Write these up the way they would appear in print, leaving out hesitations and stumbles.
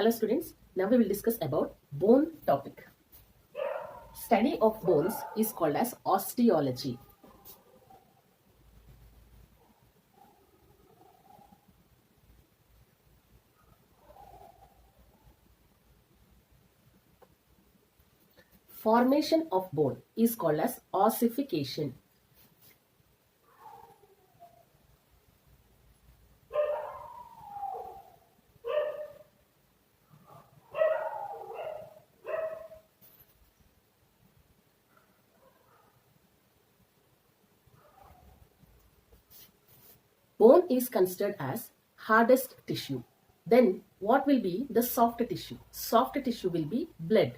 Hello students, now we will discuss about bone topic. Study of bones is called as osteology. Formation of bone is called as ossification. Bone is considered as hardest tissue. Then what will be the soft tissue? Soft tissue will be blood.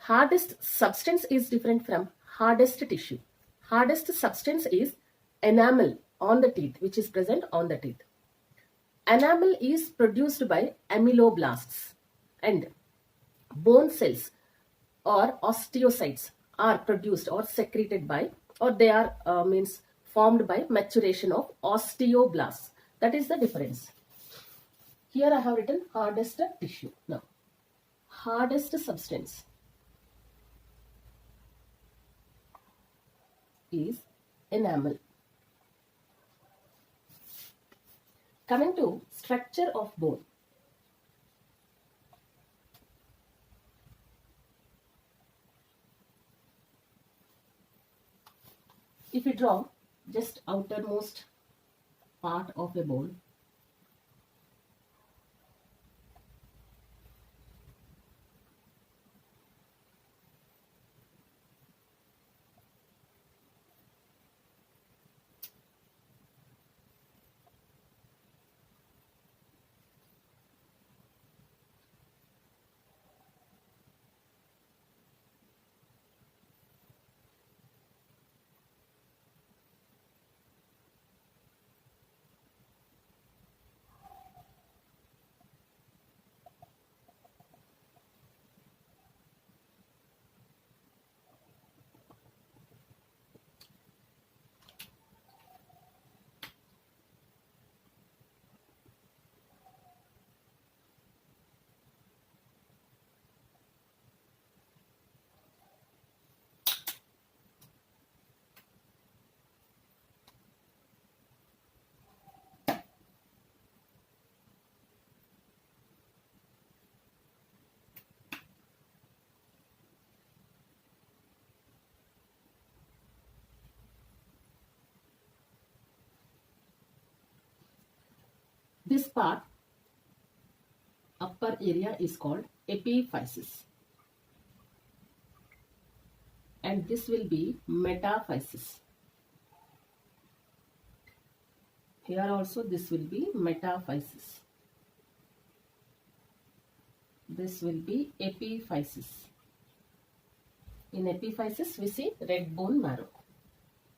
Hardest substance is different from hardest tissue. Hardest substance is enamel on the teeth, which is present on the teeth. Enamel is produced by amyloblasts, and bone cells or osteocytes are produced or secreted by, or they are means formed by maturation of osteoblasts. That is the difference. Here I have written hardest tissue. Now, hardest substance is enamel. Coming to structure of bone. If we draw just outermost part of a bone, this part, upper area, is called epiphysis, and this will be metaphysis. Here also this will be metaphysis. This will be epiphysis. In epiphysis we see red bone marrow,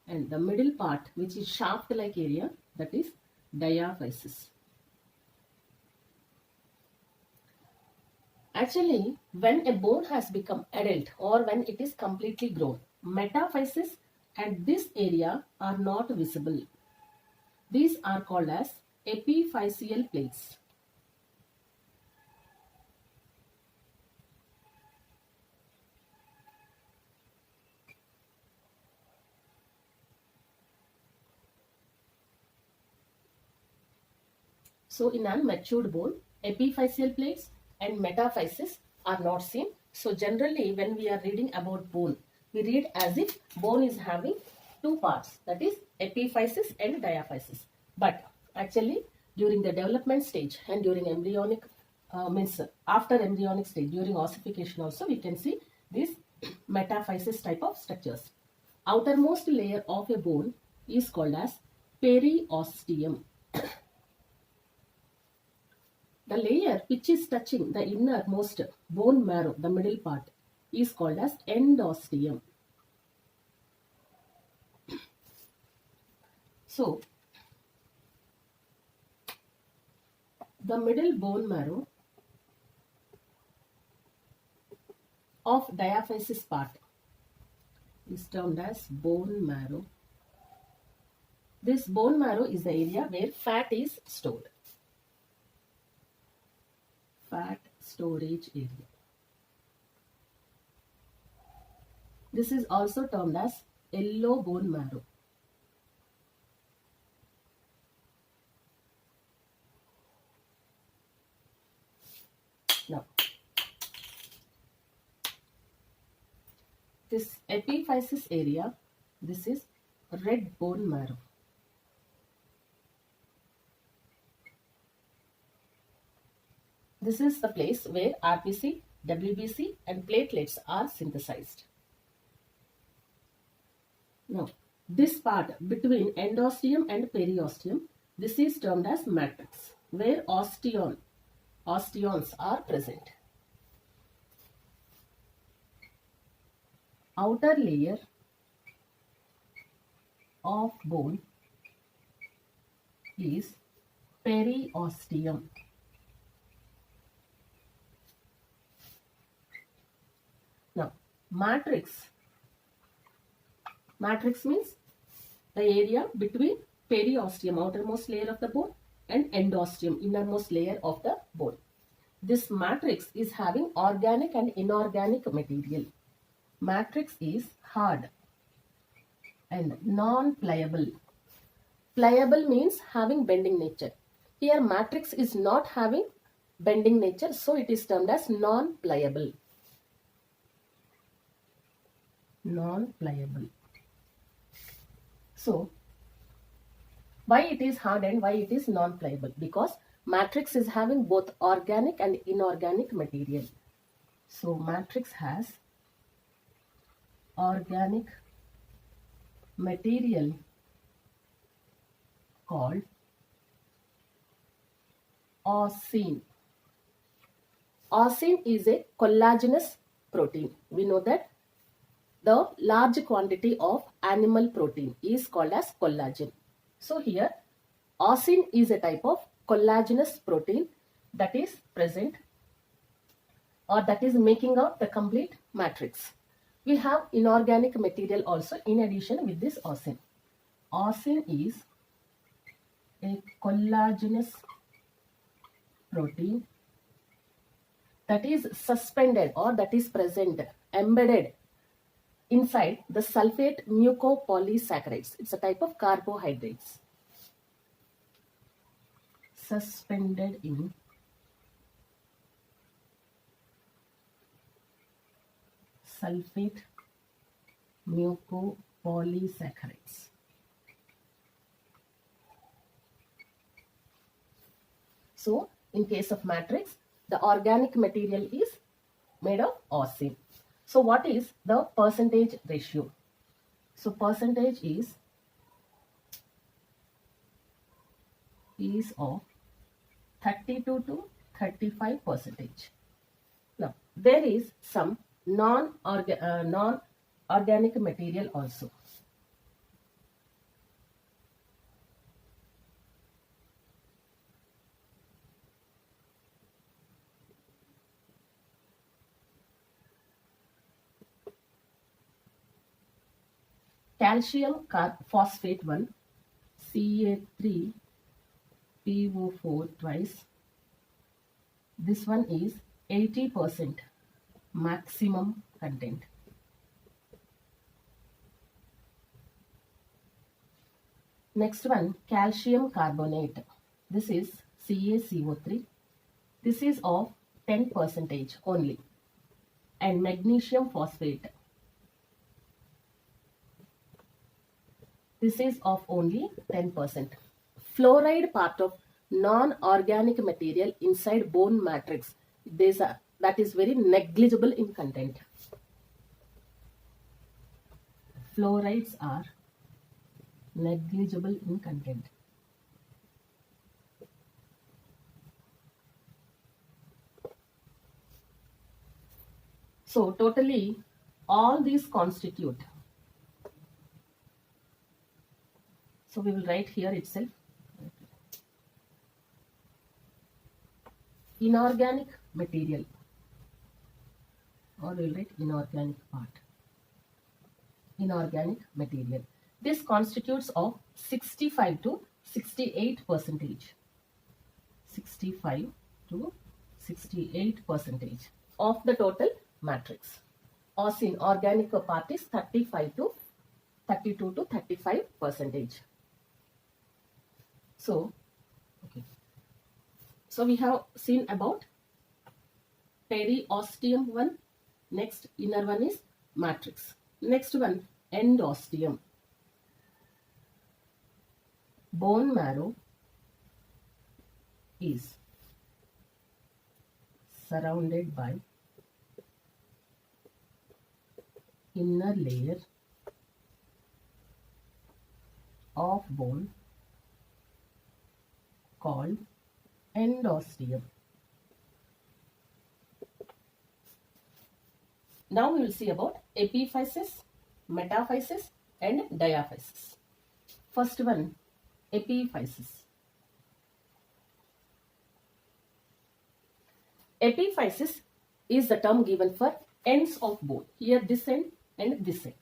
and the middle part, which is shaft like area, that is diaphysis. Actually, when a bone has become adult or when it is completely grown, metaphysis and this area are not visible. These are called as epiphyseal plates. So in unmatured bone, epiphyseal plates and metaphysis are not seen. So generally when we are reading about bone, we read as if bone is having two parts, that is epiphysis and diaphysis. But actually during the development stage and during embryonic means after embryonic stage, during ossification also, we can see this metaphysis type of structures. Outermost layer of a bone is called as periosteum. The layer which is touching the innermost bone marrow, the middle part, is called as endosteum. So, The middle bone marrow of diaphysis part is termed as bone marrow. This bone marrow is the area where fat is stored. Fat storage area. This is also termed as yellow bone marrow. Now, this epiphysis area, this is red bone marrow. This is the place where RBC, WBC and platelets are synthesized. Now, this part between endosteum and periosteum, this is termed as matrix, where osteons are present. Outer layer of bone is periosteum. Now, matrix means the area between periosteum, outermost layer of the bone, and endosteum, innermost layer of the bone. This matrix is having organic and inorganic material. Matrix is hard and non-pliable. Pliable means having bending nature. Here matrix is not having bending nature, so it is termed as non-pliable. Non-pliable. So, why it is hard and why it is non-pliable? Because matrix is having both organic and inorganic material. So, matrix has organic material called osine. Osine is a collagenous protein. We know that the large quantity of animal protein is called as collagen. So here osine is a type of collagenous protein that is present or that is making up the complete matrix. We have inorganic material also in addition with this osine. Osine is a collagenous protein that is suspended or that is present, embedded inside the sulfate mucopolysaccharides. It's a type of carbohydrates. Suspended in sulfate mucopolysaccharides. So, in case of matrix, the organic material is made of osine. So, what is the percentage ratio? So, percentage is of 32 to 35%. Now, there is some non-organic material also. Calcium phosphate 1, Ca3PO4 twice. This one is 80% maximum content. Next one, calcium carbonate. This is CaCO3. This is of 10% only. And magnesium phosphate. This is of only 10%. Fluoride part of non-organic material inside bone matrix. That is very negligible in content. Fluorides are negligible in content. So totally all these constitute. So we will write here itself. inorganic material, or we'll write inorganic part. Inorganic material. This constitutes of 65 to 68 percentage. 65 to 68 percentage of the total matrix. Or in organic part is 35 to 32 to 35 percentage. So, okay. So we have seen about periosteum one. Next, inner one is matrix. Next one, endosteum. Bone marrow is surrounded by inner layer of bone called endosteum. Now we will see about epiphysis, metaphysis and diaphysis. First one, epiphysis. Epiphysis is the term given for ends of bone. Here this end and this end.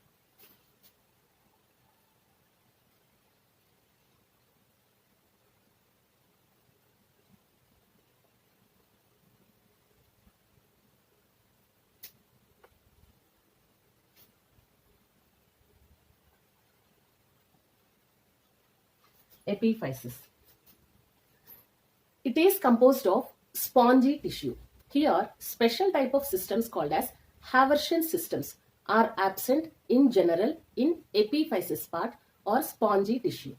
Epiphysis. It is composed of spongy tissue. Here, special type of systems called as Haversian systems are absent in general in epiphysis part or spongy tissue.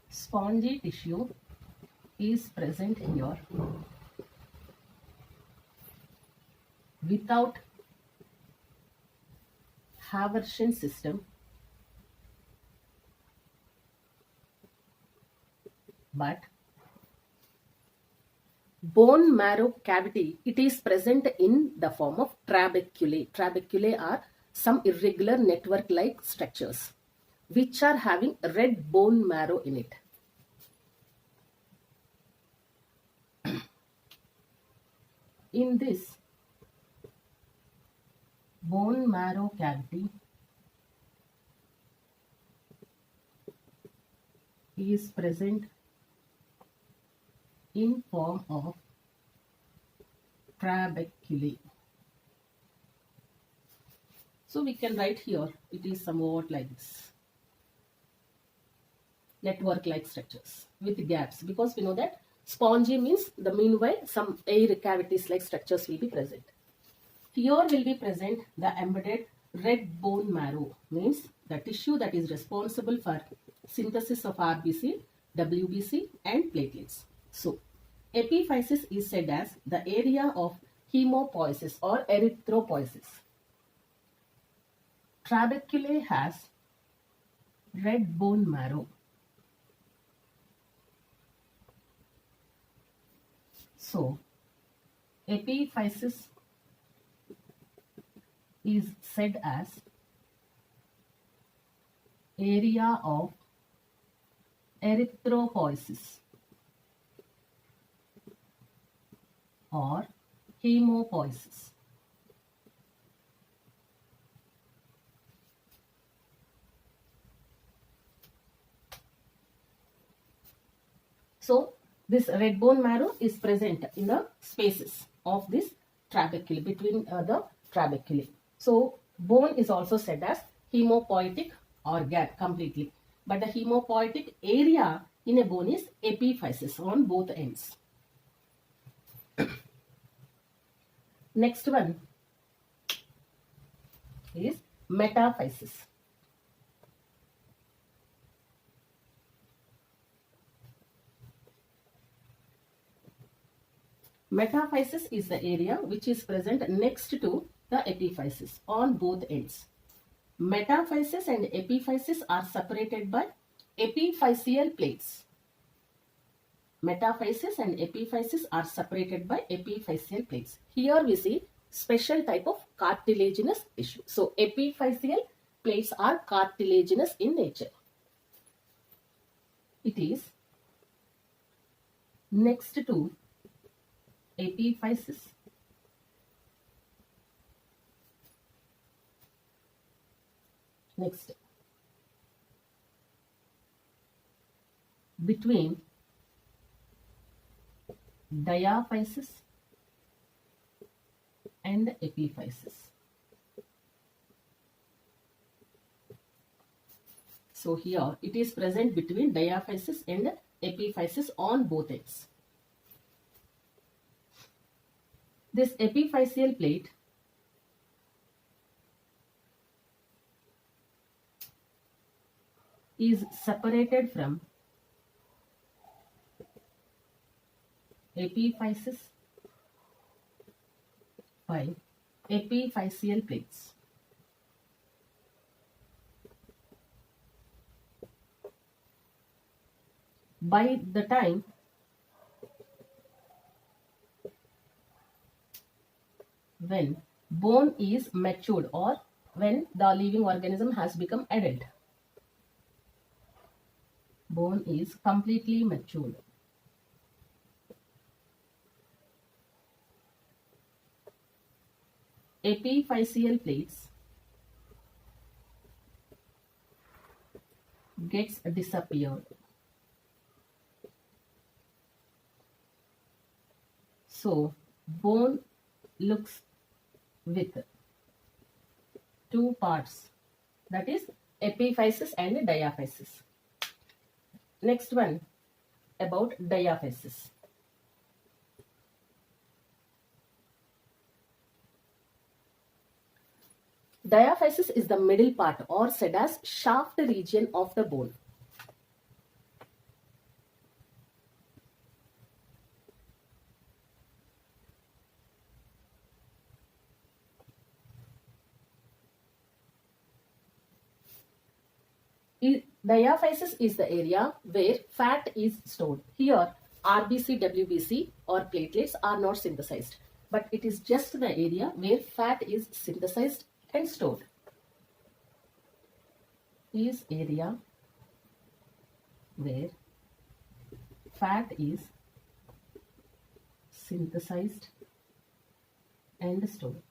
Spongy tissue is present here without Haversian system, but bone marrow cavity, it is present in the form of trabeculae. Trabeculae are some irregular network-like structures which are having red bone marrow in it. In this bone marrow cavity is present in form of trabeculae. So we can write here, it is somewhat like this. Network-like structures with gaps, because we know that spongy means the meanwhile some air cavities like structures will be present. Here will be present the embedded red bone marrow, means the tissue that is responsible for synthesis of RBC, WBC and platelets. So, epiphysis is said as the area of hemopoiesis or erythropoiesis. Trabeculae has red bone marrow. So, epiphysis is said as area of erythropoiesis or hemopoiesis. So, this red bone marrow is present in the spaces of this trabeculae, between the trabeculae. So, bone is also said as hemopoietic organ completely. But the hemopoietic area in a bone is epiphysis on both ends. Next one is metaphysis. Metaphysis is the area which is present next to the epiphysis on both ends. Metaphysis and epiphysis are separated by epiphyseal plates. Metaphysis and epiphysis are separated by epiphyseal plates. Here we see special type of cartilaginous tissue. So, epiphyseal plates are cartilaginous in nature. It is next to epiphysis, next between diaphysis and epiphysis. So here it is present between diaphysis and epiphysis on both ends. This epiphyseal plate is separated from epiphysis by epiphyseal plates. By the time when bone is matured or when the living organism has become adult, bone is completely matured. Epiphyseal plates gets disappeared. So bone looks with two parts, that is epiphysis and diaphysis. Next one about diaphysis. Diaphysis is the middle part or said as shaft region of the bone. Diaphysis is the area where fat is stored. Here RBC, WBC or platelets are not synthesized, but it is just the area where fat is synthesized and stored. Is area where fat is synthesized and stored.